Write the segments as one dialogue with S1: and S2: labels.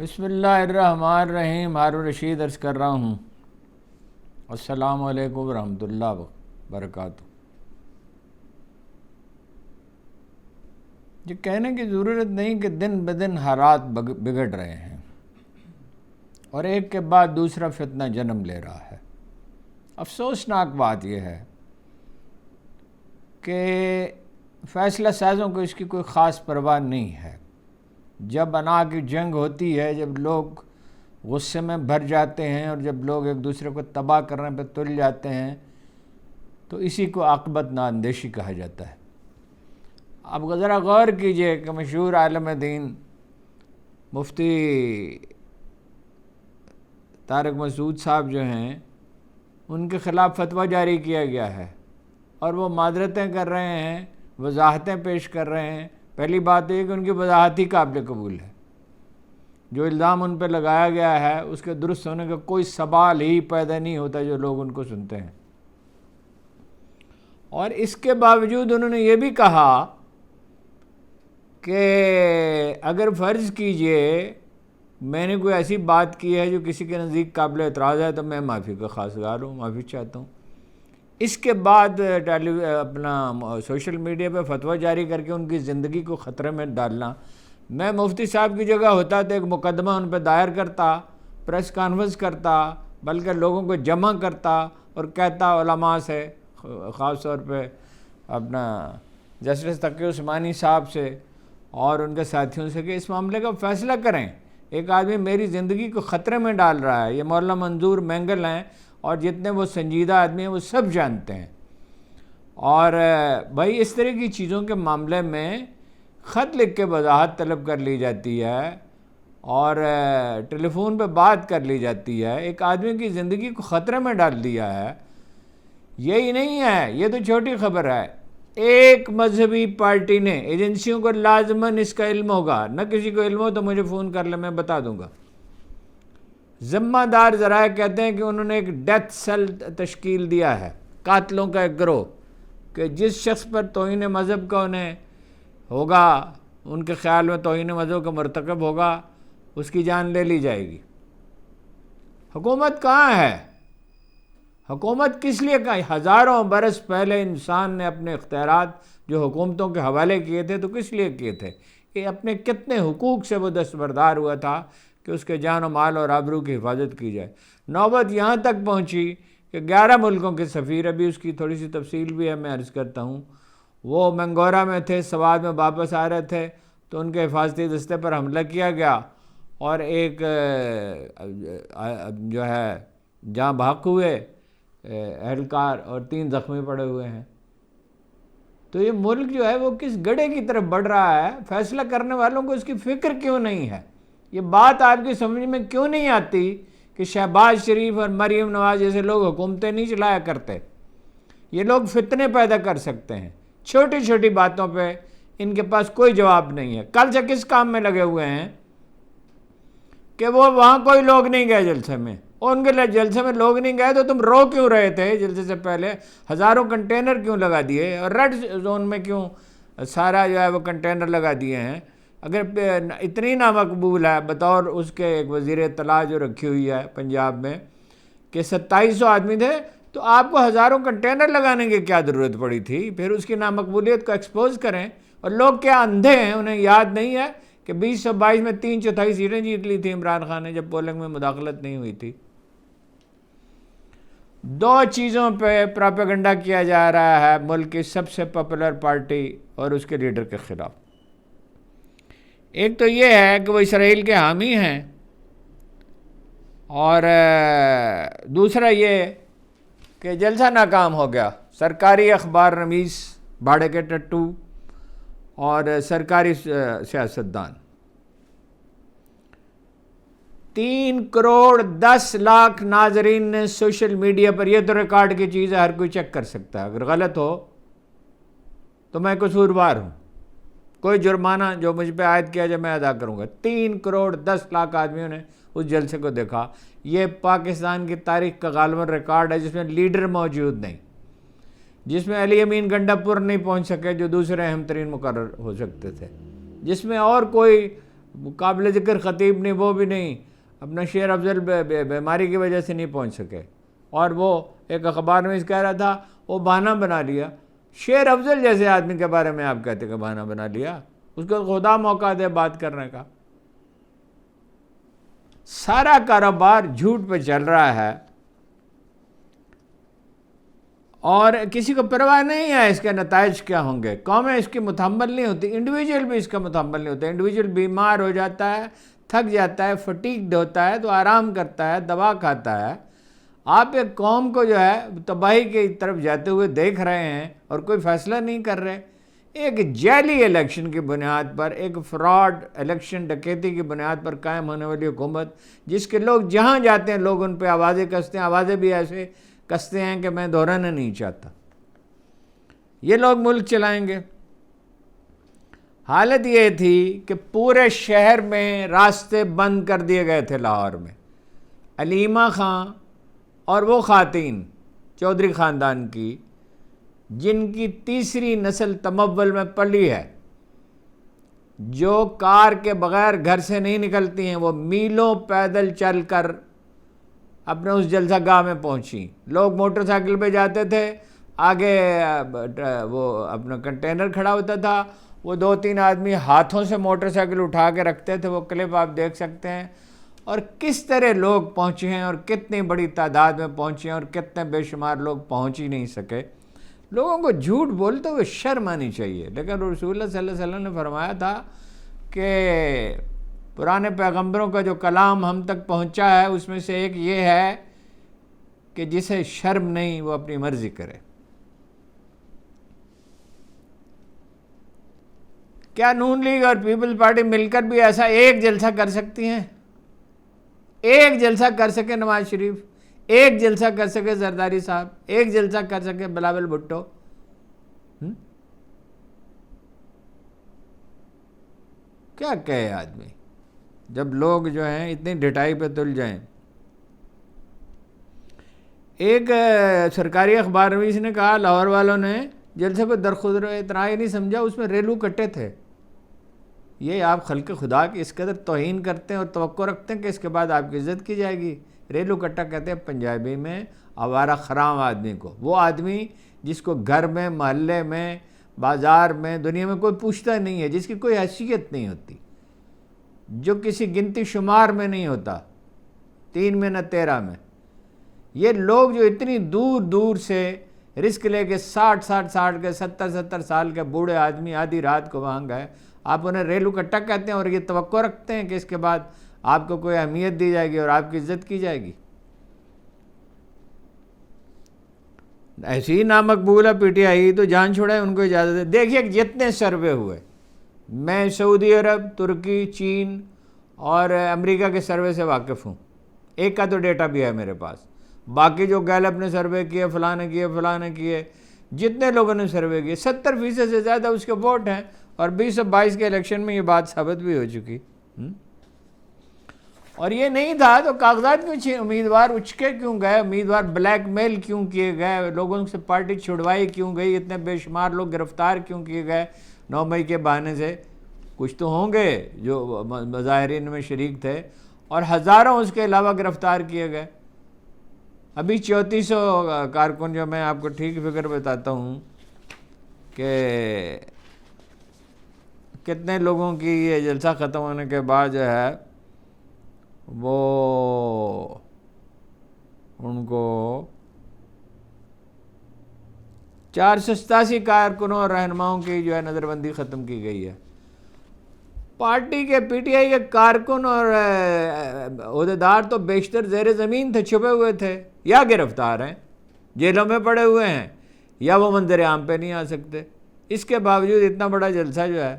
S1: بسم اللہ الرحمن الرحیم. ہارون رشید عرض کر رہا ہوں. السلام علیکم ورحمۃ اللہ وبرکاتہ. یہ کہنے کی ضرورت نہیں کہ دن بدن حالات بگڑ رہے ہیں اور ایک کے بعد دوسرا فتنہ جنم لے رہا ہے. افسوسناک بات یہ ہے کہ فیصلہ سازوں کو اس کی کوئی خاص پرواہ نہیں ہے. جب انا کی جنگ ہوتی ہے، جب لوگ غصے میں بھر جاتے ہیں اور جب لوگ ایک دوسرے کو تباہ کرنے پہ تل جاتے ہیں تو اسی کو عاقبت نااندیشی کہا جاتا ہے. اب ذرا غور کیجئے کہ مشہور عالم دین مفتی طارق مسعود صاحب جو ہیں، ان کے خلاف فتویٰ جاری کیا گیا ہے اور وہ معذرتیں کر رہے ہیں، وضاحتیں پیش کر رہے ہیں. پہلی بات یہ کہ ان کی وضاحت ہی قابل قبول ہے. جو الزام ان پہ لگایا گیا ہے اس کے درست ہونے کا کوئی سوال ہی پیدا نہیں ہوتا جو لوگ ان کو سنتے ہیں. اور اس کے باوجود انہوں نے یہ بھی کہا کہ اگر فرض کیجئے میں نے کوئی ایسی بات کی ہے جو کسی کے نزدیک قابل اعتراض ہے تو میں معافی کا خواستگار ہوں، معافی چاہتا ہوں. اس کے بعد سوشل میڈیا پہ فتویٰ جاری کر کے ان کی زندگی کو خطرے میں ڈالنا. میں مفتی صاحب کی جگہ ہوتا تو ایک مقدمہ ان پہ دائر کرتا، پریس کانفرنس کرتا، بلکہ لوگوں کو جمع کرتا اور کہتا علماء سے، خاص طور پہ جسٹس تقی عثمانی صاحب سے اور ان کے ساتھیوں سے کہ اس معاملے کا فیصلہ کریں. ایک آدمی میری زندگی کو خطرے میں ڈال رہا ہے. یہ مولانا منظور مینگل ہیں اور جتنے وہ سنجیدہ آدمی ہیں وہ سب جانتے ہیں. اور بھائی اس طرح کی چیزوں کے معاملے میں خط لکھ کے وضاحت طلب کر لی جاتی ہے اور ٹیلی فون پہ بات کر لی جاتی ہے. ایک آدمی کی زندگی کو خطرے میں ڈال دیا ہے. یہی نہیں ہے، یہ تو چھوٹی خبر ہے. ایک مذہبی پارٹی نے، ایجنسیوں کو لازماً اس کا علم ہوگا، نہ کسی کو علم ہو تو مجھے فون کر لے، میں بتا دوں گا. ذمہ دار ذرائع کہتے ہیں کہ انہوں نے ایک ڈیتھ سیل تشکیل دیا ہے، قاتلوں کا ایک گروہ، کہ جس شخص پر توہین مذہب کا انہیں ہوگا، ان کے خیال میں توہین مذہب کا مرتکب ہوگا، اس کی جان لے لی جائے گی. حکومت کہاں ہے؟ حکومت کس لیے ہزاروں برس پہلے انسان نے اپنے اختیارات جو حکومتوں کے حوالے کیے تھے تو کس لیے کیے تھے؟ کہ اپنے کتنے حقوق سے وہ دستبردار ہوا تھا کہ اس کے جان و مال اور آبرو کی حفاظت کی جائے. نوبت یہاں تک پہنچی کہ 11 ملکوں کے سفیر، ابھی اس کی تھوڑی سی تفصیل بھی ہے، میں عرض کرتا ہوں، وہ منگورا میں تھے، سوات میں واپس آ رہے تھے تو ان کے حفاظتی دستے پر حملہ کیا گیا اور ایک جو ہے جہاں بحق ہوئے اہلکار اور 3 زخمی پڑے ہوئے ہیں. تو یہ ملک جو ہے وہ کس گڑھے کی طرف بڑھ رہا ہے؟ فیصلہ کرنے والوں کو اس کی فکر کیوں نہیں ہے؟ یہ بات آپ کی سمجھ میں کیوں نہیں آتی کہ شہباز شریف اور مریم نواز جیسے لوگ حکومتیں نہیں چلایا کرتے؟ یہ لوگ فتنے پیدا کر سکتے ہیں. چھوٹی چھوٹی باتوں پہ ان کے پاس کوئی جواب نہیں ہے. کل سے کس کام میں لگے ہوئے ہیں کہ وہ وہاں کوئی لوگ نہیں گئے جلسے میں، اور ان کے لیے جلسے میں لوگ نہیں گئے تو تم رو کیوں رہے تھے؟ جلسے سے پہلے ہزاروں کنٹینر کیوں لگا دیے اور ریڈ زون میں کیوں سارا جو ہے وہ کنٹینر لگا دیے ہیں؟ اگر اتنی نامقبول ہے بطور اس کے ایک وزیر اطلاع جو رکھی ہوئی ہے پنجاب میں کہ 2700 آدمی تھے تو آپ کو ہزاروں کنٹینر لگانے کی کیا ضرورت پڑی تھی؟ پھر اس کی نامقبولیت کو ایکسپوز کریں. اور لوگ کیا اندھے ہیں؟ انہیں یاد نہیں ہے کہ 2022 میں 3/4 سیٹیں جیت لی تھیں عمران خان نے جب پولنگ میں مداخلت نہیں ہوئی تھی. 2 چیزوں پہ پراپیگنڈا کیا جا رہا ہے ملک کی سب سے پاپولر پارٹی اور اس کے لیڈر کے خلاف. ایک تو یہ ہے کہ وہ اسرائیل کے حامی ہیں اور دوسرا یہ کہ جلسہ ناکام ہو گیا. سرکاری اخبار نویس بھاڑے کے ٹٹو اور سرکاری سیاستدان 3 کروڑ 10 لاکھ ناظرین نے سوشل میڈیا پر، یہ تو ریکارڈ کی چیز ہے، ہر کوئی چیک کر سکتا ہے، اگر غلط ہو تو میں قصوروار ہوں، کوئی جرمانہ جو مجھ پہ عائد کیا جائے میں ادا کروں گا. 3 کروڑ 10 لاکھ آدمیوں نے اس جلسے کو دیکھا. یہ پاکستان کی تاریخ کا غالباً ریکارڈ ہے جس میں لیڈر موجود نہیں، جس میں علی امین گنڈا پور نہیں پہنچ سکے جو دوسرے اہم ترین مقرر ہو سکتے تھے، جس میں اور کوئی قابل ذکر خطیب نہیں، وہ بھی نہیں، اپنا شیر افضل بیماری کی وجہ سے نہیں پہنچ سکے، اور وہ ایک اخبار میں اس کہہ رہا تھا وہ بہانہ بنا لیا۔ شیر افضل جیسے آدمی کے بارے میں آپ کہتے کہ بہانہ بنا لیا، اس کو خدا موقع دے بات کرنے کا۔ سارا کاروبار جھوٹ پہ چل رہا ہے اور کسی کو پرواہ نہیں ہے اس کے نتائج کیا ہوں گے۔ قومیں اس کی متحمل نہیں ہوتی، انڈیویجول بھی اس کا متحمل نہیں ہوتا۔ انڈیویجول بیمار ہو جاتا ہے، تھک جاتا ہے، فٹیگڈ ہوتا ہے تو آرام کرتا ہے، دوا کھاتا ہے۔ آپ ایک قوم کو جو ہے تباہی کی طرف جاتے ہوئے دیکھ رہے ہیں اور کوئی فیصلہ نہیں کر رہے۔ ایک جعلی الیکشن کی بنیاد پر، ایک فراڈ الیکشن ڈکیتی کی بنیاد پر قائم ہونے والی حکومت، جس کے لوگ جہاں جاتے ہیں لوگ ان پہ آوازیں کستے ہیں، آوازیں بھی ایسے کستے ہیں کہ میں دہرانا نہیں چاہتا۔ یہ لوگ ملک چلائیں گے۔ حالت یہ تھی کہ پورے شہر میں راستے بند کر دیے گئے تھے لاہور میں۔ علیمہ خان اور وہ خواتین چودھری خاندان کی جن کی تیسری نسل تمول میں پلی ہے، جو کار کے بغیر گھر سے نہیں نکلتی ہیں، وہ میلوں پیدل چل کر اپنے اس جلسہ گاہ میں پہنچی۔ لوگ موٹر سائیکل پہ جاتے تھے، آگے وہ اپنا کنٹینر کھڑا ہوتا تھا، وہ 2-3 آدمی ہاتھوں سے موٹر سائیکل اٹھا کے رکھتے تھے، وہ کلپ آپ دیکھ سکتے ہیں۔ اور کس طرح لوگ پہنچے ہیں اور کتنی بڑی تعداد میں پہنچے ہیں اور کتنے بے شمار لوگ پہنچ ہی نہیں سکے۔ لوگوں کو جھوٹ بولتے ہوئے شرم آنی چاہیے، لیکن رسول اللہ صلی اللہ علیہ وسلم نے فرمایا تھا کہ پرانے پیغمبروں کا جو کلام ہم تک پہنچا ہے اس میں سے ایک یہ ہے کہ جسے شرم نہیں وہ اپنی مرضی کرے۔ کیا نون لیگ اور پیپلز پارٹی مل کر بھی ایسا ایک جلسہ کر سکتی ہیں؟ ایک جلسہ کر سکے نواز شریف، ایک جلسہ کر سکے زرداری صاحب، ایک جلسہ کر سکے بلاول بھٹو؟ کیا کہے آدمی جب لوگ جو ہیں اتنی ڈٹائی پہ تل جائیں۔ ایک سرکاری اخبار نویس نے کہا لاہور والوں نے جلسے پہ درخودر اتنا ہی نہیں سمجھا، اس میں ریلو کٹے تھے۔ یہ آپ خلق خدا کی اس قدر توہین کرتے ہیں اور توقع رکھتے ہیں کہ اس کے بعد آپ کی عزت کی جائے گی۔ ریلو کٹا کہتے ہیں پنجابی میں آوارہ خرام آدمی کو، وہ آدمی جس کو گھر میں، محلے میں، بازار میں، دنیا میں کوئی پوچھتا نہیں ہے، جس کی کوئی حیثیت نہیں ہوتی، جو کسی گنتی شمار میں نہیں ہوتا، 3 میں نہ 13 میں۔ یہ لوگ جو اتنی دور دور سے رسک لے کے 60 کے 70 سال کے بوڑھے آدمی آدھی رات کو وہاں گئے، آپ انہیں ریلو کٹا کہتے ہیں اور یہ توقع رکھتے ہیں کہ اس کے بعد آپ کو کوئی اہمیت دی جائے گی اور آپ کی عزت کی جائے گی۔ ایسی ہی نامقبول ہے پی ٹی آئی تو جان چھوڑے، ان کو اجازت ہے۔ دیکھیے جتنے سروے ہوئے، میں سعودی عرب، ترکی، چین اور امریکہ کے سروے سے واقف ہوں، ایک کا تو ڈیٹا بھی ہے میرے پاس، باقی جو گیلپ نے سروے کیے، فلاں نے کیے، جتنے لوگوں نے سروے کیے، 70% سے زیادہ اس کے ووٹ ہیں، اور 2022 کے الیکشن میں یہ بات ثابت بھی ہو چکی۔ اور یہ نہیں تھا تو کاغذات کیوں چھین، امیدوار اچکے کیوں گئے، امیدوار بلیک میل کیوں کیے گئے، لوگوں سے پارٹی چھڑوائی کیوں گئی، اتنے بے شمار لوگ گرفتار کیوں کیے گئے 9 مئی کے بہانے سے؟ کچھ تو ہوں گے جو مظاہرین میں شریک تھے، اور ہزاروں اس کے علاوہ گرفتار کیے گئے۔ ابھی 3400 کارکن، جو میں آپ کو ٹھیک فگر بتاتا ہوں کہ کتنے لوگوں کی یہ جلسہ ختم ہونے کے بعد جو ہے وہ ان کو 487 کارکنوں اور رہنماؤں کی جو ہے نظر بندی ختم کی گئی ہے۔ پارٹی کے پی ٹی آئی کے کارکن اور عہدیدار تو بیشتر زیر زمین تھے، چھپے ہوئے تھے، یا گرفتار ہیں، جیلوں میں پڑے ہوئے ہیں، یا وہ منظر عام پہ نہیں آ سکتے۔ اس کے باوجود اتنا بڑا جلسہ جو ہے،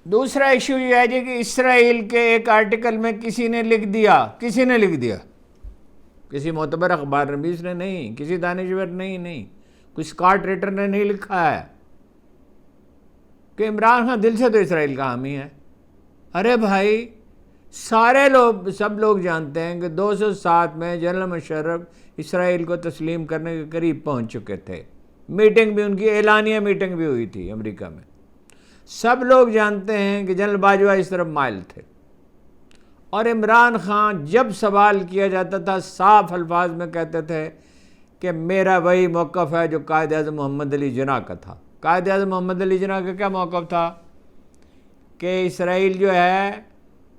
S1: دوسرا ایشو یہ ہے جی کہ اسرائیل کے ایک آرٹیکل میں کسی نے لکھ دیا، کسی معتبر اخبار نویس نے نہیں، کسی دانشور نے نہیں، کوئی اسکاٹ ریٹر نے نہیں لکھا ہے کہ عمران خان دل سے تو اسرائیل کا حامی ہے۔ ارے بھائی، سب لوگ جانتے ہیں کہ 207 میں جنرل مشرف اسرائیل کو تسلیم کرنے کے قریب پہنچ چکے تھے. میٹنگ بھی ان کی اعلانیہ میٹنگ بھی ہوئی تھی امریکہ میں. سب لوگ جانتے ہیں کہ جنرل باجوہ اس طرف مائل تھے، اور عمران خان جب سوال کیا جاتا تھا صاف الفاظ میں کہتے تھے کہ میرا وہی موقف ہے جو قائد اعظم محمد علی جناح کا تھا. قائد اعظم محمد علی جناح کا کیا موقف تھا کہ اسرائیل جو ہے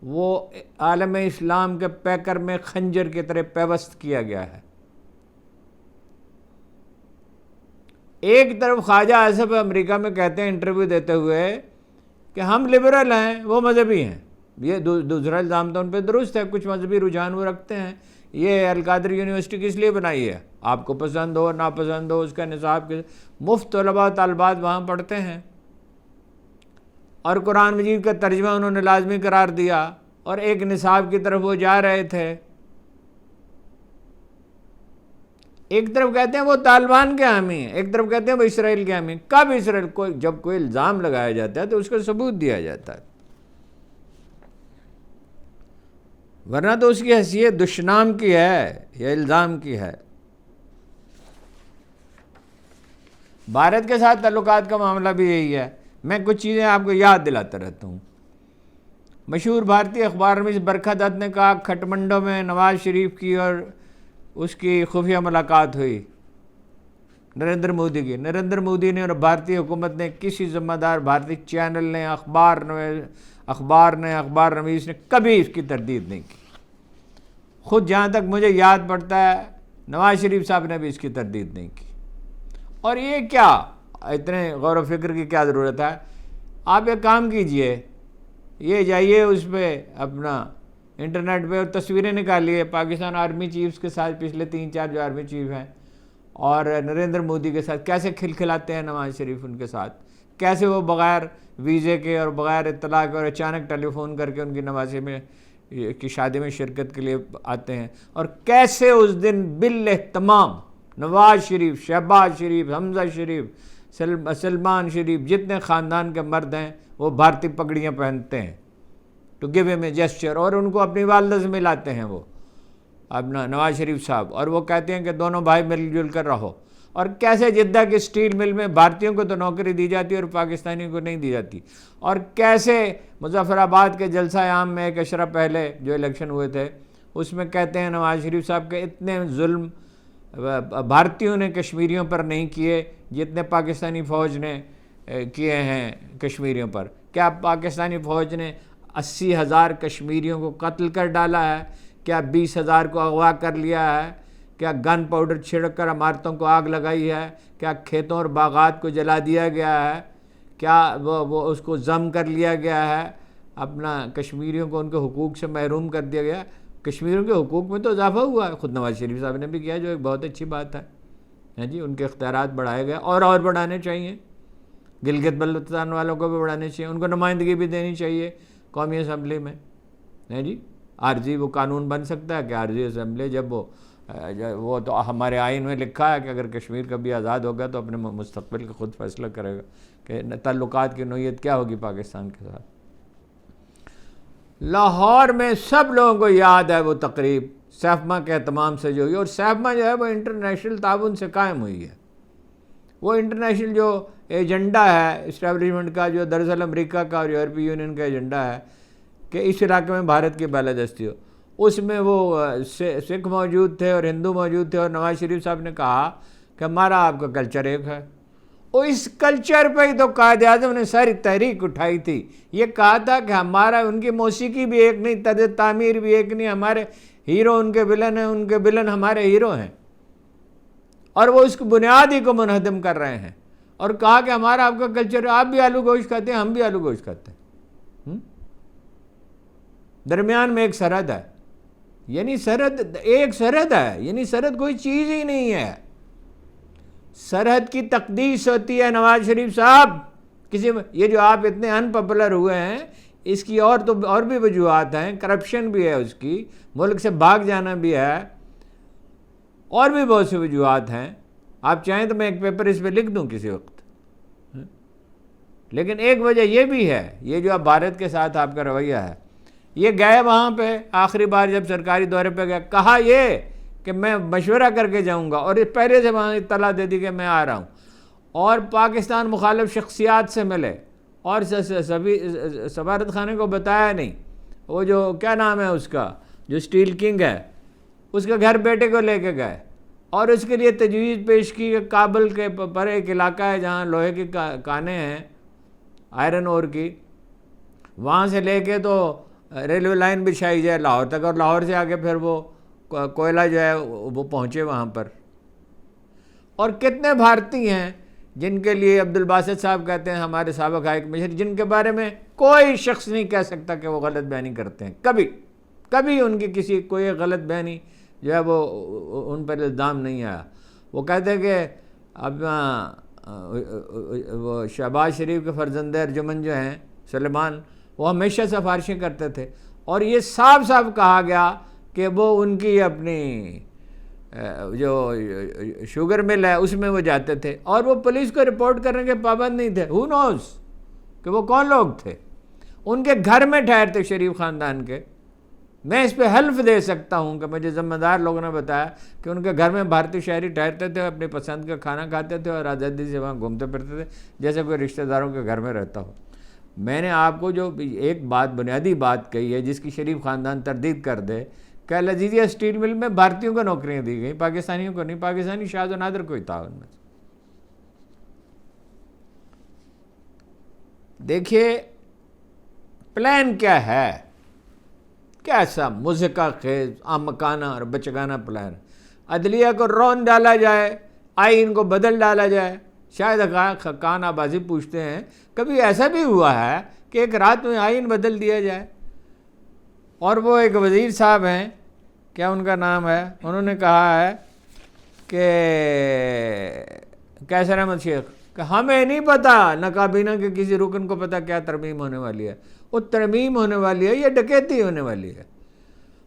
S1: وہ عالم اسلام کے پیکر میں خنجر کی طرح پیوست کیا گیا ہے. ایک طرف خواجہ آصف امریکہ میں کہتے ہیں انٹرویو دیتے ہوئے کہ ہم لبرل ہیں، وہ مذہبی ہیں. یہ دوسرا الزام تو ان پہ درست ہے، کچھ مذہبی رجحان وہ رکھتے ہیں. یہ القادری یونیورسٹی کس لیے بنائی ہے؟ آپ کو پسند ہو ناپسند ہو، اس کا نصاب کے مفت طلباء طالبات وہاں پڑھتے ہیں، اور قرآن مجید کا ترجمہ انہوں نے لازمی قرار دیا، اور ایک نصاب کی طرف وہ جا رہے تھے. ایک طرف کہتے ہیں وہ طالبان کے حامی ہیں، ایک طرف کہتے ہیں وہ اسرائیل کے حامی ہیں. کب اسرائیل کو جب کوئی الزام لگایا جاتا ہے تو اس کا ثبوت دیا جاتا ہے، ورنہ تو اس کی حیثیت دشنام کی ہے یا الزام کی ہے. بھارت کے ساتھ تعلقات کا معاملہ بھی یہی ہے. میں کچھ چیزیں آپ کو یاد دلاتا رہتا ہوں. مشہور بھارتی اخبار میں برکھا دت نے کہا کھٹمنڈو میں نواز شریف کی اور اس کی خفیہ ملاقات ہوئی نریندر مودی کی. نریندر مودی نے اور بھارتی حکومت نے، کسی ذمہ دار بھارتی چینل نے، اخبار نویس نے کبھی اس کی تردید نہیں کی. خود جہاں تک مجھے یاد پڑتا ہے نواز شریف صاحب نے بھی اس کی تردید نہیں کی. اور یہ کیا اتنے غور و فکر کی کیا ضرورت ہے؟ آپ ایک کام کیجئے، یہ جائیے اس پہ اپنا انٹرنیٹ پہ اور تصویریں نکالیے پاکستان آرمی چیفز کے ساتھ، پچھلے 3-4 جو آرمی چیف ہیں، اور نریندر مودی کے ساتھ کیسے کھلکھلاتے ہیں نواز شریف ان کے ساتھ، کیسے وہ بغیر ویزے کے اور بغیر اطلاع کے اور اچانک ٹیلی فون کر کے ان کی نوازی میں کی شادی میں شرکت کے لیے آتے ہیں، اور کیسے اس دن بالاہتمام نواز شریف، شہباز شریف، حمزہ شریف، سلمان شریف، جتنے خاندان کے مرد ہیں وہ بھارتی پگڑیاں پہنتے ہیں ٹو گیو ہم اے جیسچر، اور ان کو اپنی والدہ سے ملاتے ہیں وہ اپنا نواز شریف صاحب، اور وہ کہتے ہیں کہ دونوں بھائی مل جل کر رہو. اور کیسے جدہ کی اسٹیل مل میں بھارتیوں کو تو نوکری دی جاتی ہے اور پاکستانیوں کو نہیں دی جاتی، اور کیسے مظفر آباد کے جلسہ عام میں ایک اشرا پہلے جو الیکشن ہوئے تھے اس میں کہتے ہیں نواز شریف صاحب کے اتنے ظلم بھارتیوں نے کشمیریوں پر نہیں کیے جتنے پاکستانی فوج نے کیے ہیں کشمیریوں پر. کیا پاکستانی فوج نے 80,000 کشمیریوں کو قتل کر ڈالا ہے؟ کیا 20,000 کو اغوا کر لیا ہے؟ کیا گن پاؤڈر چھڑک کر عمارتوں کو آگ لگائی ہے؟ کیا کھیتوں اور باغات کو جلا دیا گیا ہے؟ کیا وہ اس کو ضم کر لیا گیا ہے؟ اپنا کشمیریوں کو ان کے حقوق سے محروم کر دیا گیا. کشمیریوں کے حقوق میں تو اضافہ ہوا ہے، خود نواز شریف صاحب نے بھی کیا، جو ایک بہت اچھی بات ہے جی. ان کے اختیارات بڑھائے گئے اور بڑھانے چاہیے. گلگت بلتستان والوں کو بھی بڑھانے چاہیے، ان کو نمائندگی بھی دینی چاہیے قومی اسمبلی میں جی. عارضی وہ قانون بن سکتا ہے کہ عارضی اسمبلی، جب وہ تو ہمارے آئین میں لکھا ہے کہ اگر کشمیر کبھی آزاد ہوگا تو اپنے مستقبل کا خود فیصلہ کرے گا کہ تعلقات کی نوعیت کیا ہوگی پاکستان کے ساتھ. لاہور میں سب لوگوں کو یاد ہے وہ تقریب سیفما کے اہتمام سے جو ہوئی، اور سیفما جو ہے وہ انٹرنیشنل تعاون سے قائم ہوئی ہے. وہ انٹرنیشنل جو ایجنڈا ہے اسٹیبلشمنٹ کا، جو دراصل امریکہ کا اور یورپی یونین کا ایجنڈا ہے کہ اس علاقے میں بھارت کی بالادستی ہو، اس میں وہ سکھ موجود تھے اور ہندو موجود تھے، اور نواز شریف صاحب نے کہا کہ ہمارا آپ کا کلچر ایک ہے. اور اس کلچر پہ ہی تو قائد اعظم نے ساری تحریک اٹھائی تھی. یہ کہا تھا کہ ہمارا ان کی موسیقی بھی ایک نہیں، طرز تعمیر بھی ایک نہیں، ہمارے ہیرو ان کے ولن ہیں، ان کے ولن ہمارے ہیرو ہیں، اور وہ اس کو بنیادی کو منہدم کر رہے ہیں. اور کہا کہ ہمارا آپ کا کلچر، آپ بھی آلو گوشت کھاتے ہیں، ہم بھی آلو گوشت کھاتے ہیں، درمیان میں ایک سرحد ہے. یعنی ایک سرحد ہے، یعنی سرحد کوئی چیز ہی نہیں ہے. سرحد کی تقدیس ہوتی ہے نواز شریف صاحب. یہ جو آپ اتنے ان پاپولر ہوئے ہیں، اس کی اور بھی وجوہات ہیں. کرپشن بھی ہے اس کی، ملک سے بھاگ جانا بھی ہے، اور بھی بہت سی وجوہات ہیں. آپ چاہیں تو میں ایک پیپر اس پہ لکھ دوں کسی وقت. لیکن ایک وجہ یہ بھی ہے، یہ جو اب بھارت کے ساتھ آپ کا رویہ ہے. یہ گئے وہاں پہ آخری بار جب سرکاری دورے پہ گئے، کہا یہ کہ میں مشورہ کر کے جاؤں گا، اور پہلے سے وہاں اطلاع دے دی کہ میں آ رہا ہوں، اور پاکستان مخالف شخصیات سے ملے، اور سفارت خانے کو بتایا نہیں، وہ جو کیا نام ہے اس کا جو اسٹیل کنگ ہے، اس کے گھر بیٹے کو لے کے گئے، اور اس کے لیے تجویز پیش کی کہ کابل کے پر ایک علاقہ ہے جہاں لوہے کی کانیں ہیں، آئرن اور کی، وہاں سے لے کے تو ریلوے لائن بچھائی جائے لاہور تک، اور لاہور سے آگے پھر وہ کوئلہ جو ہے وہ پہنچے وہاں پر۔ اور کتنے بھارتی ہیں جن کے لیے عبدالباسط صاحب کہتے ہیں ہمارے سابق ہائی کمشنر، جن کے بارے میں کوئی شخص نہیں کہہ سکتا کہ وہ غلط بیانی کرتے ہیں، کبھی ان کی کسی کوئی غلط بیانی جو ہے وہ ان پر الزام نہیں آیا۔ وہ کہتے ہیں کہ اب وہ شہباز شریف کے فرزند ارجمن جو ہیں سلیمان، وہ ہمیشہ سفارشیں کرتے تھے، اور یہ صاف کہا گیا کہ وہ ان کی اپنی جو شوگر مل ہے اس میں وہ جاتے تھے، اور وہ پولیس کو رپورٹ کرنے کے پابند نہیں تھے۔ ہو نوز کہ وہ کون لوگ تھے، ان کے گھر میں ٹھہرتے شریف خاندان کے۔ میں اس پہ حلف دے سکتا ہوں کہ مجھے ذمہ دار لوگوں نے بتایا کہ ان کے گھر میں بھارتی شہری ٹھہرتے تھے، اپنی پسند کا کھانا کھاتے تھے، اور آزادی سے وہاں گھومتے پھرتے تھے جیسے کوئی رشتہ داروں کے گھر میں رہتا ہو۔ میں نے آپ کو جو ایک بنیادی بات کہی ہے جس کی شریف خاندان تردید کر دے کہ العزیزیہ اسٹیل مل میں بھارتیوں کو نوکریاں دی گئیں، پاکستانیوں کو نہیں، پاکستانی شاذ و نادر کوئی تھا ان میں۔ دیکھیے پلان کیا ہے، کیسا مضحکہ خیز آمکانہ اور بچگانہ پلان۔ عدلیہ کو رون ڈالا جائے، آئین کو بدل ڈالا جائے۔ شاید خاقان آبازی پوچھتے ہیں کبھی ایسا بھی ہوا ہے کہ ایک رات میں آئین بدل دیا جائے؟ اور وہ ایک وزیر صاحب ہیں، کیا ان کا نام ہے، انہوں نے کہا ہے کہ کیسر احمد شیخ کہ ہمیں نہیں پتہ، نہ کابینہ کے کسی رکن کو پتہ کیا ترمیم ہونے والی ہے۔ وہ ترمیم ہونے والی ہے، یہ ڈکیتی ہونے والی ہے،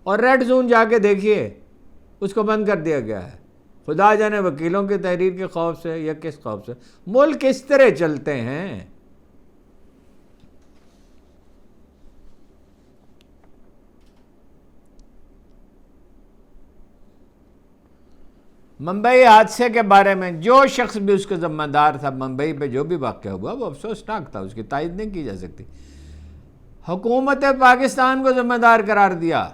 S1: اور ریڈ زون جا کے دیکھیے اس کو بند کر دیا گیا ہے۔ خدا جانے وکیلوں کی تحریر کے خوف سے یا کس خوف سے ملک کس طرح چلتے ہیں۔ ممبئی حادثے کے بارے میں جو شخص بھی اس کا ذمہ دار تھا، ممبئی پہ جو بھی واقعہ ہوا وہ افسوسناک تھا، اس کی تائید نہیں کی جا سکتی۔ حکومت پاکستان کو ذمہ دار قرار دیا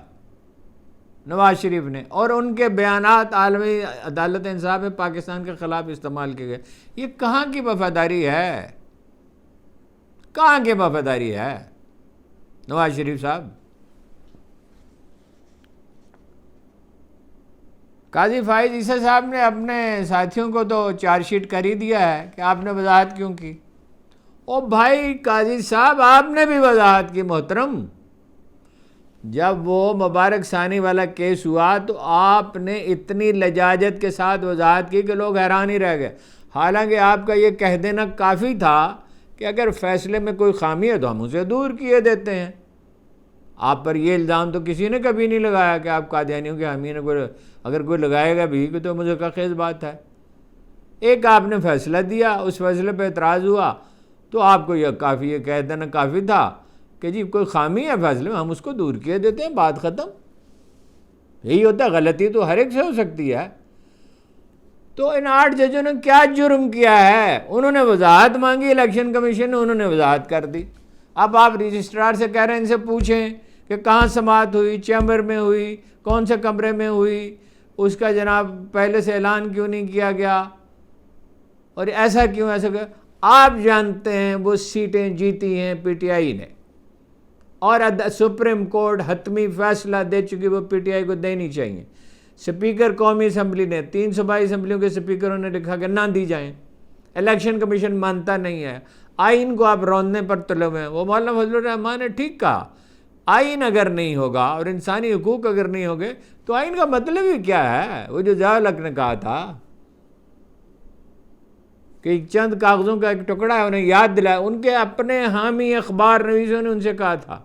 S1: نواز شریف نے، اور ان کے بیانات عالمی عدالت انصاف میں پاکستان کے خلاف استعمال کیے گئے۔ یہ کہاں کی وفاداری ہے، کہاں کی وفاداری ہے نواز شریف صاحب؟ قاضی فائز عیسیٰ صاحب نے اپنے ساتھیوں کو تو چارج شیٹ کر ہی دیا ہے کہ آپ نے وضاحت کیوں کی۔ او بھائی قاضی صاحب آپ نے بھی وضاحت کی محترم، جب وہ مبارک ثانی والا کیس ہوا تو آپ نے اتنی لجاجت کے ساتھ وضاحت کی کہ لوگ حیران ہی رہ گئے۔ حالانکہ آپ کا یہ کہہ دینا کافی تھا کہ اگر فیصلے میں کوئی خامی ہے تو ہم اسے دور کیے دیتے ہیں۔ آپ پر یہ الزام تو کسی نے کبھی نہیں لگایا کہ آپ قادیانیوں کے حامی نے اگر کوئی لگائے گا بھی تو مجھے کا خیز بات ہے۔ ایک آپ نے فیصلہ دیا، اس فیصلے پہ اعتراض ہوا تو آپ کو یہ کہہ دینا کافی تھا کہ جی کوئی خامی ہے فیصلے میں، ہم اس کو دور کیے دیتے ہیں، بات ختم۔ یہی ہوتا ہے، غلطی تو ہر ایک سے ہو سکتی ہے۔ تو ان 8 ججوں نے کیا جرم کیا ہے؟ انہوں نے وضاحت مانگی، الیکشن کمیشن نے، انہوں نے وضاحت کر دی۔ اب آپ رجسٹرار سے کہہ رہے ہیں ان سے پوچھیں کہ کہاں سماعت ہوئی، چیمبر میں ہوئی، کون سے کمرے میں ہوئی، اس کا جناب پہلے سے اعلان کیوں نہیں کیا گیا، اور ایسا کیوں آپ جانتے ہیں وہ سیٹیں جیتی ہیں پی ٹی آئی نے، اور سپریم کورٹ حتمی فیصلہ دے چکی، وہ پی ٹی آئی کو دینی چاہیے۔ سپیکر قومی اسمبلی نے 3 صوبائی اسمبلیوں کے سپیکروں نے لکھا کہ نہ دی جائیں، الیکشن کمیشن مانتا نہیں ہے۔ آئین کو آپ روندنے پر تلے ہوئے ہیں۔ وہ مولانا فضل الرحمان نے ٹھیک کہا، آئین اگر نہیں ہوگا اور انسانی حقوق اگر نہیں ہوگے تو آئین کا مطلب ہی کیا ہے؟ وہ جو ضیاء الحق نے کہا تھا کہ چند کاغذوں کا ایک ٹکڑا ہے، انہیں یاد دلایا۔ ان کے اپنے حامی اخبار نویسوں نے ان سے کہا تھا،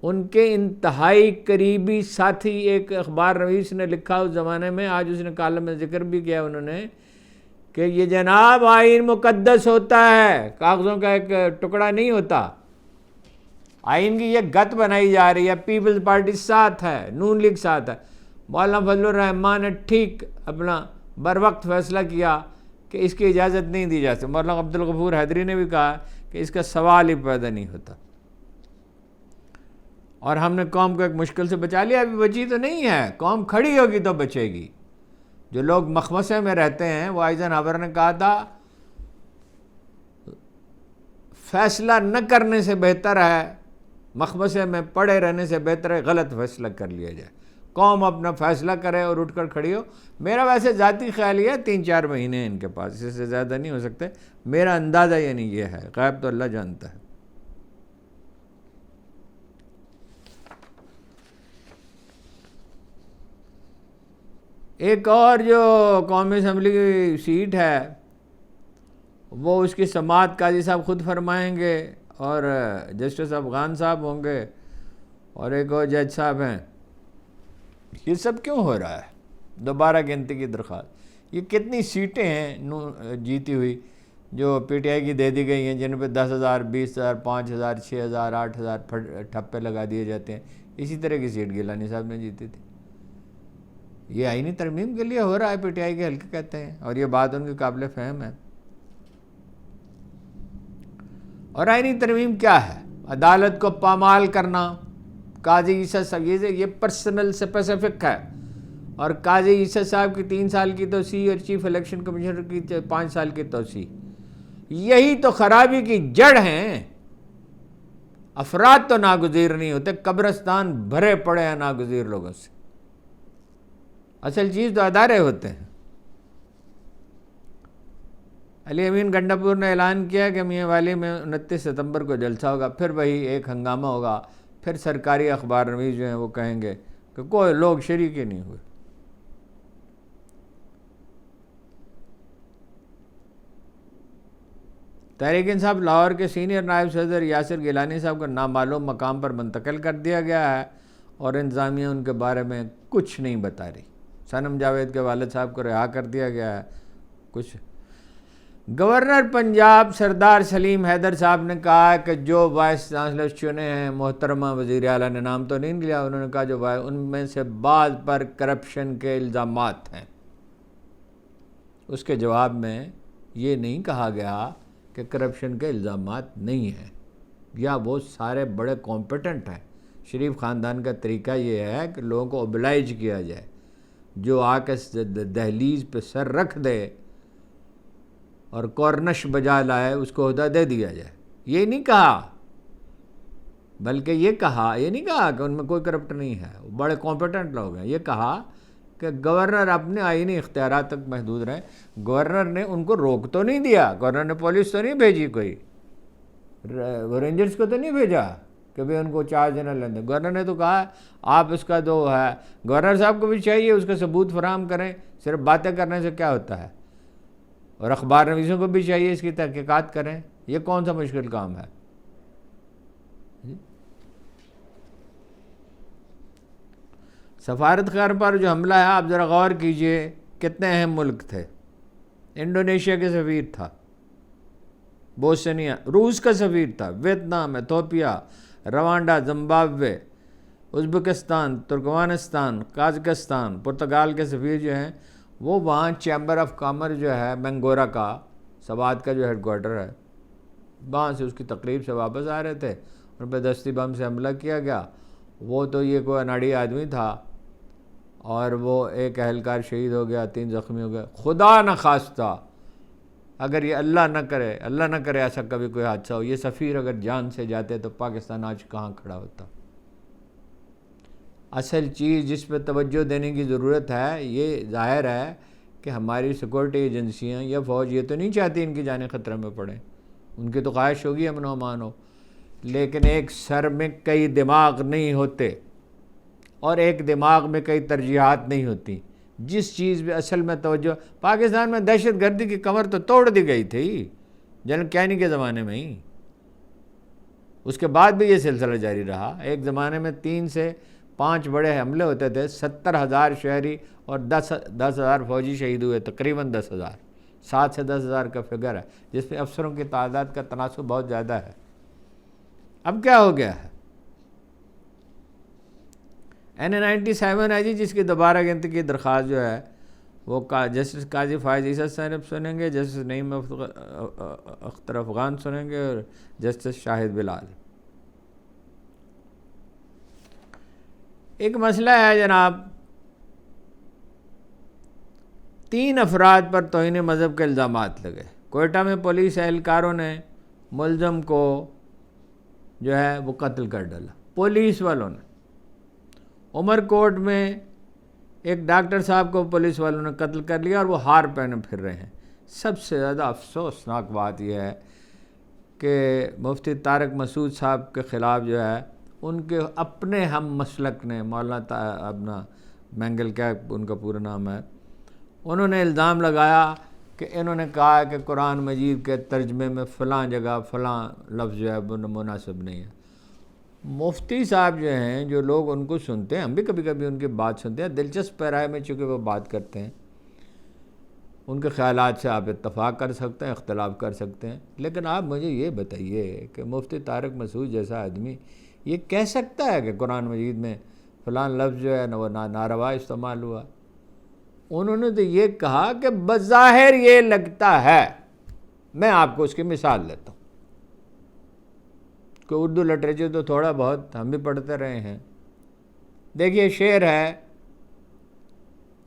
S1: ان کے انتہائی قریبی ساتھی ایک اخبار نویس نے لکھا اس زمانے میں، آج اس نے کالم میں ذکر بھی کیا انہوں نے، کہ یہ جناب آئین مقدس ہوتا ہے، کاغذوں کا ایک ٹکڑا نہیں ہوتا۔ آئین کی یہ گت بنائی جا رہی ہے، پیپلز پارٹی ساتھ ہے، نون لیگ ساتھ ہے۔ مولانا فضل الرحمان نے ٹھیک اپنا بر وقت فیصلہ کیا کہ اس کی اجازت نہیں دی جا سکتی۔ مولانا عبدالغفور حیدری نے بھی کہا کہ اس کا سوال ہی پیدا نہیں ہوتا، اور ہم نے قوم کو ایک مشکل سے بچا لیا، ابھی بچی تو نہیں ہے، قوم کھڑی ہوگی تو بچے گی۔ جو لوگ مخمصے میں رہتے ہیں، وہ آئیزن ہاور نے کہا تھا فیصلہ نہ کرنے سے بہتر ہے، مخمصے میں پڑے رہنے سے بہتر ہے غلط فیصلہ کر لیا جائے، قوم اپنا فیصلہ کرے اور اٹھ کر کھڑی ہو۔ میرا ویسے ذاتی خیال یہ ہے 3-4 مہینے ہیں ان کے پاس، اس سے زیادہ نہیں ہو سکتے، میرا اندازہ یعنی یہ ہے، غیب تو اللہ جانتا ہے۔ ایک اور جو قومی اسمبلی کی سیٹ ہے وہ اس کی سماعت قاضی صاحب خود فرمائیں گے اور جسٹس افغان صاحب ہوں گے اور ایک اور جج صاحب ہیں۔ یہ سب کیوں ہو رہا ہے؟ دوبارہ گنتی کی درخواست۔ یہ کتنی سیٹیں ہیں جیتی ہوئی جو پی ٹی آئی کی دے دی گئی ہیں، جن پہ 10,000 20,000 5,000 6,000 8,000 ٹھپے لگا دیے جاتے ہیں۔ اسی طرح کی سیٹ گیلانی صاحب نے جیتی تھی۔ یہ آئینی ترمیم کے لیے ہو رہا ہے، پی ٹی آئی کے حلقے کہتے ہیں، اور یہ بات ان کے قابل فہم ہے۔ اور آئینی ترمیم کیا ہے؟ عدالت کو پامال کرنا۔ قاضی عیسیٰ صاحب یہ پرسنل اسپیسیفک ہے، اور قاضی عیسیٰ صاحب کی 3 سال کی توسیع اور چیف الیکشن کمیشنر کی 5 سال کی توسیع، یہی تو خرابی کی جڑ ہیں۔ افراد تو ناگزیر نہیں ہوتے، قبرستان بھرے پڑے ہیں ناگزیر لوگوں سے۔ اصل چیز تو ادارے ہوتے ہیں۔ علی امین گنڈا پور نے اعلان کیا کہ میاں والی میں 29 ستمبر کو جلسہ ہوگا، پھر وہی ایک ہنگامہ ہوگا، پھر سرکاری اخبار نویس جو ہیں وہ کہیں گے کہ کوئی لوگ شریک ہی نہیں ہوئے۔ تحریک انصاف لاہور کے سینئر نائب صدر یاسر گیلانی صاحب کو نامعلوم مقام پر منتقل کر دیا گیا ہے، اور انتظامیہ ان کے بارے میں کچھ نہیں بتا رہی۔ صنم جاوید کے والد صاحب کو رہا کر دیا گیا ہے۔ کچھ گورنر پنجاب سردار سلیم حیدر صاحب نے کہا کہ جو وائس چانسلر چنے ہیں، محترمہ وزیر اعلیٰ نے نام تو نہیں لیا، انہوں نے کہا جو ان میں سے بعض پر کرپشن کے الزامات ہیں۔ اس کے جواب میں یہ نہیں کہا گیا کہ کرپشن کے الزامات نہیں ہیں، یا وہ سارے بڑے کمپیٹنٹ ہیں۔ شریف خاندان کا طریقہ یہ ہے کہ لوگوں کو اوبلائج کیا جائے، جو آ کے دہلیز پہ سر رکھ دے اور کورنش بجا لائے اس کو عہدہ دے دیا جائے۔ یہ نہیں کہا، بلکہ یہ نہیں کہا کہ ان میں کوئی کرپٹ نہیں ہے، وہ بڑے کمپیٹنٹ لوگ ہیں۔ یہ کہا کہ گورنر اپنے آئینی اختیارات تک محدود رہیں۔ گورنر نے ان کو روک تو نہیں دیا، گورنر نے پولیس تو نہیں بھیجی، کوئی رینجرز کو تو نہیں بھیجا کہ بھی ان کو چارج نہ لیں۔ گورنر نے تو کہا آپ اس کا جو ہے، گورنر صاحب کو بھی چاہیے اس کا ثبوت فراہم کریں، صرف باتیں کرنے سے کیا ہوتا ہے، اور اخبار نویسوں کو بھی چاہیے اس کی تحقیقات کریں۔ یہ کون سا مشکل کام ہے؟ سفارت خانہ پر جو حملہ ہے، آپ ذرا غور کیجئے، کتنے اہم ملک تھے۔ انڈونیشیا کے سفیر تھا، بوسنیا، روس کا سفیر تھا، Vietnam, Ethiopia, Rwanda, Zimbabwe, Uzbekistan, Turkmenistan, Kazakhstan, Portugal کے سفیر جو ہیں وہ وہاں چیمبر آف کامرس جو ہے بنگورا کا، سوات کا جو ہیڈ کوارٹر ہے، وہاں سے اس کی تقریب سے واپس آ رہے تھے، ان پہ دستی بم سے حملہ کیا گیا۔ وہ تو یہ کوئی اناڑی آدمی تھا، اور وہ ایک اہلکار شہید ہو گیا، 3 زخمی ہو گئے۔ خدا نہ خواستہ، اگر یہ اللہ نہ کرے ایسا کبھی کوئی حادثہ ہو، یہ سفیر اگر جان سے جاتے تو پاکستان آج کہاں کھڑا ہوتا۔ اصل چیز جس پہ توجہ دینے کی ضرورت ہے، یہ ظاہر ہے کہ ہماری سیکورٹی ایجنسیاں یا فوج یہ تو نہیں چاہتی ان کی جانیں خطرے میں پڑیں، ان کی تو خواہش ہوگی امن و امان ہو، لیکن ایک سر میں کئی دماغ نہیں ہوتے، اور ایک دماغ میں کئی ترجیحات نہیں ہوتی۔ جس چیز پہ اصل میں توجہ، پاکستان میں دہشت گردی کی کمر تو توڑ دی گئی تھی جنرل کینی کے زمانے میں ہی، اس کے بعد بھی یہ سلسلہ جاری رہا۔ ایک زمانے میں 3 سے 5 بڑے حملے ہوتے تھے، 70,000 شہری اور 10,000 فوجی شہید ہوئے، تقریباً 10,000، 7 سے 10,000 کا فگر ہے، جس میں افسروں کی تعداد کا تناسب بہت زیادہ ہے۔ اب کیا ہو گیا ہے؟ N97 ہے جی، جس کی دوبارہ گنتی کی درخواست جو ہے وہ جسٹس قاضی فائز عیسیٰ صاحب سنیں گے، جسٹس نعیم اختر افغان سنیں گے اور جسٹس شاہد بلال۔ ایک مسئلہ ہے جناب، 3 افراد پر توہین مذہب کے الزامات لگے۔ کوئٹہ میں پولیس اہلکاروں نے ملزم کو جو ہے وہ قتل کر ڈالا، پولیس والوں نے۔ عمر کوٹ میں ایک ڈاکٹر صاحب کو پولیس والوں نے قتل کر لیا اور وہ ہار پہنے پھر رہے ہیں۔ سب سے زیادہ افسوسناک بات یہ ہے کہ مفتی طارق مسعود صاحب کے خلاف جو ہے ان کے اپنے ہم مسلک نے، مولانا اپنا مینگل کیا ان کا پورا نام ہے، انہوں نے الزام لگایا کہ انہوں نے کہا کہ قرآن مجید کے ترجمے میں فلاں جگہ فلاں لفظ جو ہے وہ مناسب نہیں ہے۔ مفتی صاحب جو ہیں، جو لوگ ان کو سنتے ہیں، ہم بھی کبھی کبھی ان کی بات سنتے ہیں، دلچسپ پیرائے میں چونکہ وہ بات کرتے ہیں، ان کے خیالات سے آپ اتفاق کر سکتے ہیں، اختلاف کر سکتے ہیں، لیکن آپ مجھے یہ بتائیے کہ مفتی طارق مسعود جیسا آدمی یہ کہہ سکتا ہے کہ قرآن مجید میں فلاں لفظ جو ہے وہ ناروا استعمال ہوا؟ انہوں نے تو یہ کہا کہ بظاہر یہ لگتا ہے، میں آپ کو اس کی مثال لیتا ہوں کہ اردو لٹریچر تو تھوڑا بہت ہم بھی پڑھتے رہے ہیں۔ دیکھیے شعر ہے،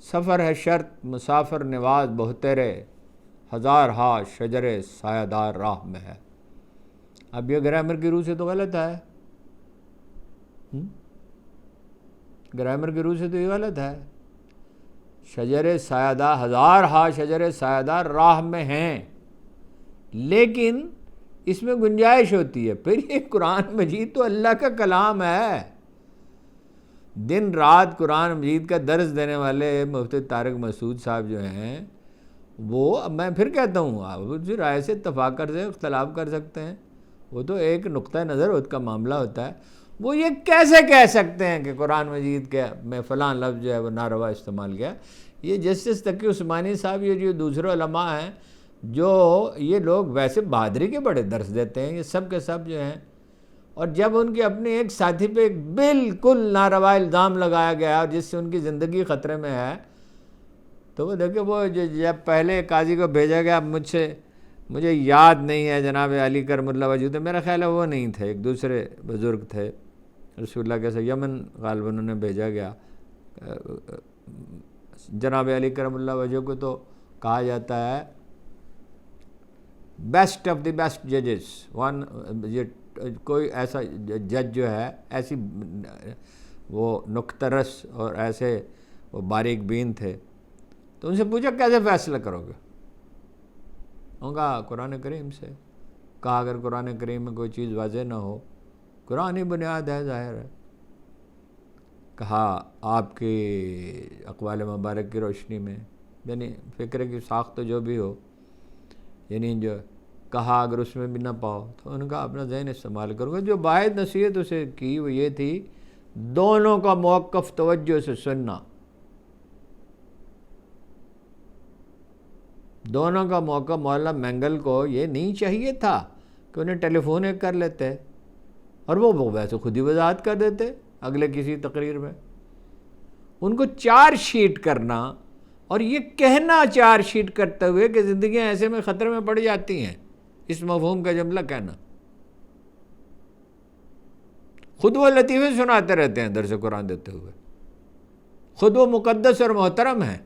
S1: سفر ہے شرط مسافر نواز بہترے، ہزار ہا شجر سایہ دار راہ میں ہے۔ اب یہ گرامر کی روح سے تو غلط ہے، گرامر کی روح سے تو یہ غلط ہے۔ شجر سایہ دار، ہزار ہا شجر سایہ دار راہ میں ہیں، لیکن اس میں گنجائش ہوتی ہے۔ پھر یہ قرآن مجید تو اللہ کا کلام ہے، دن رات قرآن مجید کا درس دینے والے مفتی طارق مسعود صاحب جو ہیں وہ، میں پھر کہتا ہوں، آپ اس رائے سے اتفاق کر سکتے ہیں، اختلاف کر سکتے ہیں، وہ تو ایک نقطہ نظر اس کا معاملہ ہوتا ہے۔ وہ یہ کیسے کہہ سکتے ہیں کہ قرآن مجید کے میں فلاں لفظ جو ہے وہ ناروا استعمال کیا؟ یہ جسٹس تقی عثمانی صاحب، یہ جو دوسرے علماء ہیں، جو یہ لوگ ویسے بہادری کے بڑے درس دیتے ہیں، یہ سب کے سب جو ہیں، اور جب ان کے اپنے ایک ساتھی پہ ایک بالکل ناروا الزام لگایا گیا اور جس سے ان کی زندگی خطرے میں ہے، تو وہ دیکھیں، وہ جب پہلے قاضی کو بھیجا گیا، مجھے یاد نہیں ہے، جناب علی کرم اللہ وجہ تھے، میرا خیال ہے وہ نہیں تھے، ایک دوسرے بزرگ تھے رسول اللہ کے، یمن غالباً انہوں نے بھیجا گیا۔ جناب علی کرم اللہ وجہ کو تو کہا جاتا ہے بیسٹ آف دی بیسٹ ججز، یہ کوئی ایسا جج جو ہے، ایسی وہ نکتہ رس اور ایسے وہ باریک بین تھے، تو ان سے پوچھا کیسے فیصلہ کرو گے؟ انہوں نے کہا قرآن کریم سے۔ کہا اگر قرآن کریم میں کوئی چیز واضح نہ ہو، قرآن ہی بنیاد ہے، ظاہر ہے۔ کہا آپ کی اقوال مبارک کی روشنی میں، یعنی فکر کی ساخت جو بھی ہو، یعنی جو کہا اگر اس میں بھی نہ پاؤ تو ان کا اپنا ذہن استعمال کروں گا۔ جو واحد نصیحت اسے کی وہ یہ تھی، دونوں کا موقف توجہ سے سننا، دونوں کا موقع۔ مولانا مینگل کو یہ نہیں چاہیے تھا کہ انہیں ٹیلی فون ایک کر لیتے اور وہ ویسے خود ہی وضاحت کر دیتے اگلے کسی تقریر میں۔ ان کو چارج شیٹ کرنا اور یہ کہنا چارج شیٹ کرتے ہوئے کہ زندگیاں ایسے میں خطرے میں پڑ جاتی ہیں، اس مفہوم کا جملہ کہنا۔ خود وہ لطیفے سناتے رہتے ہیں درس قرآن دیتے ہوئے، خود وہ مقدس اور محترم ہیں۔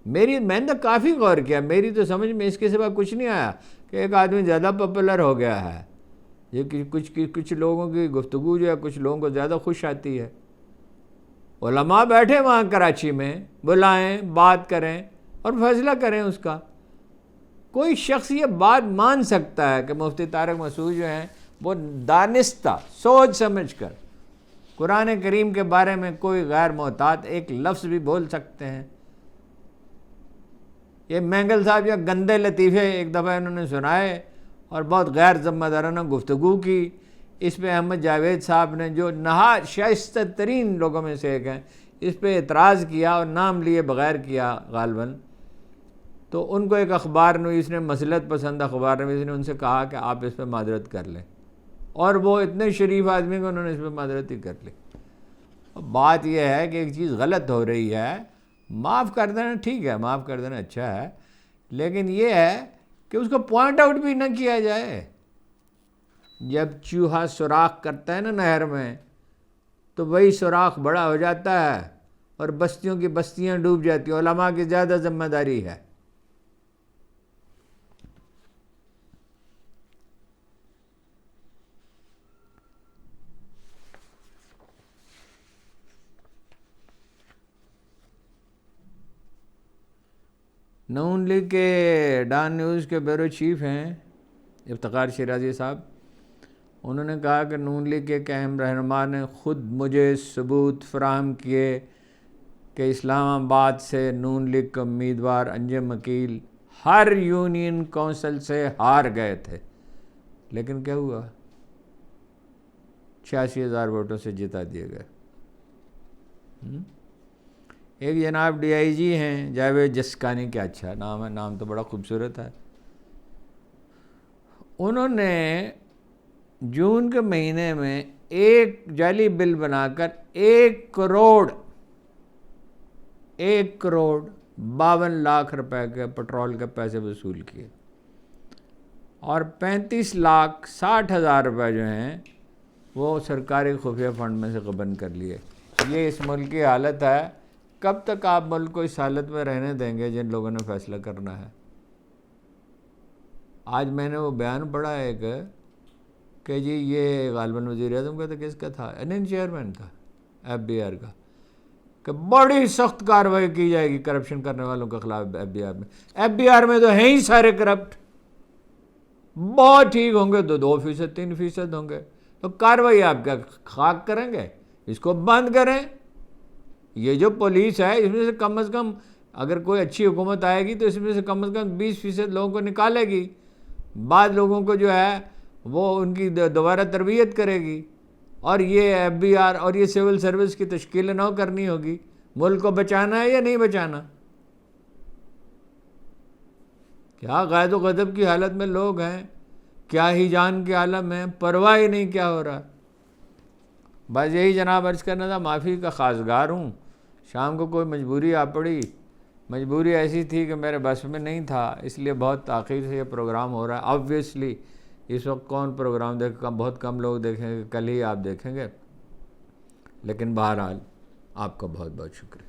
S1: میں نے کافی غور کیا، میری تو سمجھ میں اس کے سوا کچھ نہیں آیا کہ ایک آدمی زیادہ پاپولر ہو گیا ہے، یہ کچھ لوگوں کی گفتگو جو ہے کچھ لوگوں کو زیادہ خوش آتی ہے۔ علماء بیٹھے وہاں کراچی میں، بلائیں، بات کریں اور فیصلہ کریں اس کا۔ کوئی شخص یہ بات مان سکتا ہے کہ مفتی طارق مسعود جو ہیں وہ دانستہ سوچ سمجھ کر قرآن کریم کے بارے میں کوئی غیر محتاط ایک لفظ بھی بول سکتے ہیں؟ یہ مینگل صاحب جو گندے لطیفے ایک دفعہ انہوں نے سنائے اور بہت غیر ذمہ دارانہ گفتگو کی، اس پہ احمد جاوید صاحب نے جو نہایت شائستہ ترین لوگوں میں سے ایک ہیں، اس پہ اعتراض کیا اور نام لیے بغیر کیا غالباً، تو ان کو ایک اخبار نویس نے، مصلحت پسند اخبار نویس نے ان سے کہا کہ آپ اس پہ معذرت کر لیں، اور وہ اتنے شریف آدمی کو انہوں نے اس پہ معذرت ہی کر لی۔ بات یہ ہے کہ ایک چیز غلط ہو رہی ہے، معاف کر دینا ٹھیک ہے، معاف کر دینا اچھا ہے، لیکن یہ ہے کہ اس کو پوائنٹ آؤٹ بھی نہ کیا جائے۔ جب چوہا سوراخ کرتا ہے نا نہر میں، تو وہی سوراخ بڑا ہو جاتا ہے اور بستیوں کی بستیاں ڈوب جاتی ہیں۔ علماء کی زیادہ ذمہ داری ہے۔ نون لیگ کے ڈان نیوز کے بیورو چیف ہیں افتخار شیرازی صاحب، انہوں نے کہا کہ نون لیگ کے ایک اہم رہنما نے خود مجھے ثبوت فراہم کیے کہ اسلام آباد سے نون لیگ کے امیدوار انجم عقیل ہر یونین کونسل سے ہار گئے تھے، لیکن کیا ہوا؟ 86,000 ووٹوں سے جتا دیے گئے۔ ایک جناب ڈی آئی جی ہیں جاوید جسکانی، کیا اچھا نام ہے، نام تو بڑا خوبصورت ہے۔ انہوں نے جون کے مہینے میں ایک جعلی بل بنا کر 1,52,00,000 روپے کے پٹرول کے پیسے وصول کیے، اور 35,60,000 روپے جو ہیں وہ سرکاری خفیہ فنڈ میں سے غبن کر لیے۔ یہ اس ملک کی حالت ہے۔ کب تک آپ ملک کو اس حالت میں رہنے دیں گے جن لوگوں نے فیصلہ کرنا ہے؟ آج میں نے وہ بیان پڑھا ایک کہ جی یہ غالباً وزیر اعظم کا تھا، کس کا تھا، این چیئرمین کا ایف بی آر کا، کہ بڑی سخت کارروائی کی جائے گی کرپشن کرنے والوں کے خلاف ایف بی آر میں۔ ایف بی آر میں تو ہیں ہی سارے کرپٹ، بہت ٹھیک ہوں گے تو 2%, 3% ہوں گے، تو کارروائی آپ کیا خاک کریں گے؟ اس کو بند کریں۔ یہ جو پولیس ہے اس میں سے کم از کم اگر کوئی اچھی حکومت آئے گی تو اس میں سے کم از کم 20% لوگوں کو نکالے گی، بعض لوگوں کو جو ہے وہ ان کی دوبارہ تربیت کرے گی، اور یہ ایف بی آر اور یہ سول سروس کی تشکیل نو کرنی ہوگی۔ ملک کو بچانا ہے یا نہیں بچانا؟ کیا غیظ و غضب کی حالت میں لوگ ہیں، کیا ہی جان کے عالم ہیں، پرواہ ہی نہیں کیا ہو رہا۔ بس یہی جناب عرض کرنا تھا، معافی کا خواستگار ہوں۔ شام کو کوئی مجبوری آ پڑی، مجبوری ایسی تھی کہ میرے بس میں نہیں تھا، اس لیے بہت تاخیر سے یہ پروگرام ہو رہا ہے۔ آبویسلی اس وقت کون پروگرام دیکھے گا، بہت کم لوگ دیکھیں گے، کل ہی آپ دیکھیں گے، لیکن بہرحال آپ کا بہت بہت شکریہ۔